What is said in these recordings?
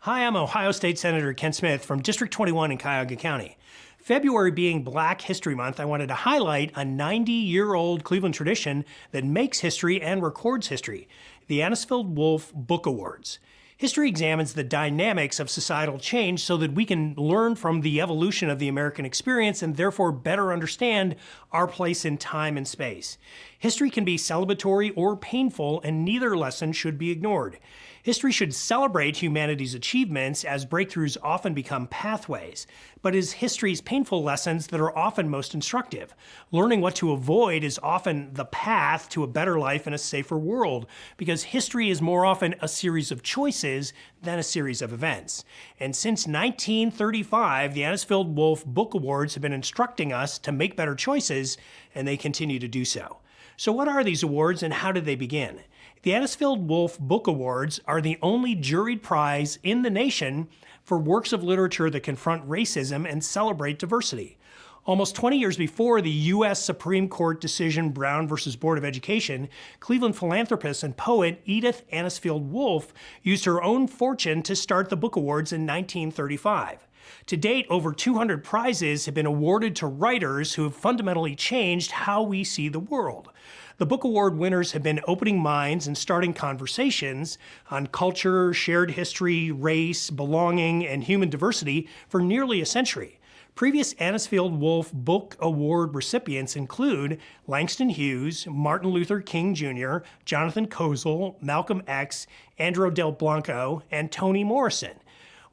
Hi, I'm Ohio State Senator Ken Smith from District 21 in Cuyahoga County. February being Black History Month, I wanted to highlight a 90-year-old Cleveland tradition that makes history and records history, the Ansifield Wolf Book Awards. History examines the dynamics of societal change so that we can learn from the evolution of the American experience and therefore better understand our place in time and space. History can be celebratory or painful, and neither lesson should be ignored. History should celebrate humanity's achievements, as breakthroughs often become pathways, but is history's painful lessons that are often most instructive. Learning what to avoid is often the path to a better life and a safer world, because history is more often a series of choices than a series of events. And since 1935, the Ansifield Wolf Book Awards have been instructing us to make better choices, and they continue to do so. So what are these awards and how did they begin? The Ansifield Wolf Book Awards are the only juried prize in the nation for works of literature that confront racism and celebrate diversity. Almost 20 years before the U.S. Supreme Court decision Brown versus Board of Education, Cleveland philanthropist and poet Edith Ansifield Wolf used her own fortune to start the Book Awards in 1935. To date, over 200 prizes have been awarded to writers who have fundamentally changed how we see the world. The Book Award winners have been opening minds and starting conversations on culture, shared history, race, belonging, and human diversity for nearly a century. Previous Ansifield Wolf Book Award recipients include Langston Hughes, Martin Luther King Jr., Jonathan Kozol, Malcolm X, Andrew Del Blanco, and Toni Morrison.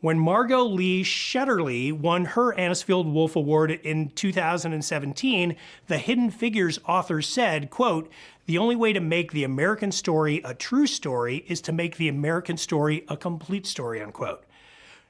When Margot Lee Shetterly won her Ansifield Wolf Award in 2017, the Hidden Figures author said, quote, "The only way to make the American story a true story is to make the American story a complete story," unquote.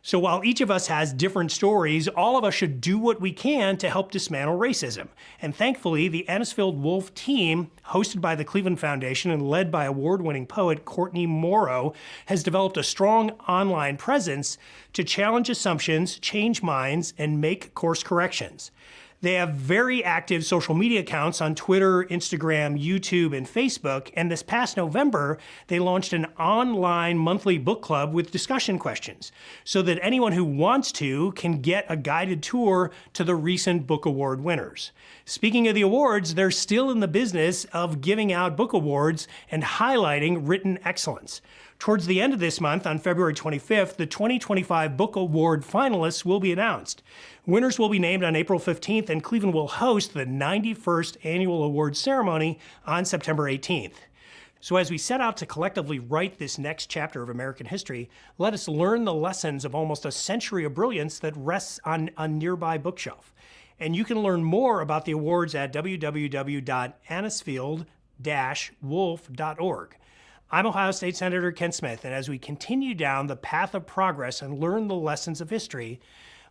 So while each of us has different stories, all of us should do what we can to help dismantle racism. And thankfully, the Ansifield Wolf team, hosted by the Cleveland Foundation and led by award-winning poet Courtney Morrow, has developed a strong online presence to challenge assumptions, change minds, and make course corrections. They have very active social media accounts on Twitter, Instagram, YouTube, and Facebook, and this past November, they launched an online monthly book club with discussion questions, so that anyone who wants to can get a guided tour to the recent book award winners. Speaking of the awards, they're still in the business of giving out book awards and highlighting written excellence. Towards the end of this month, on February 25th, the 2025 Book Award finalists will be announced. Winners will be named on April 15th, and Cleveland will host the 91st annual award ceremony on September 18th. So as we set out to collectively write this next chapter of American history, let us learn the lessons of almost a century of brilliance that rests on a nearby bookshelf. And you can learn more about the awards at www.ansifield-wolf.org. I'm Ohio State Senator Ken Smith, and as we continue down the path of progress and learn the lessons of history,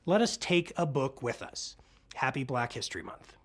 let us take a book with us. Happy Black History Month.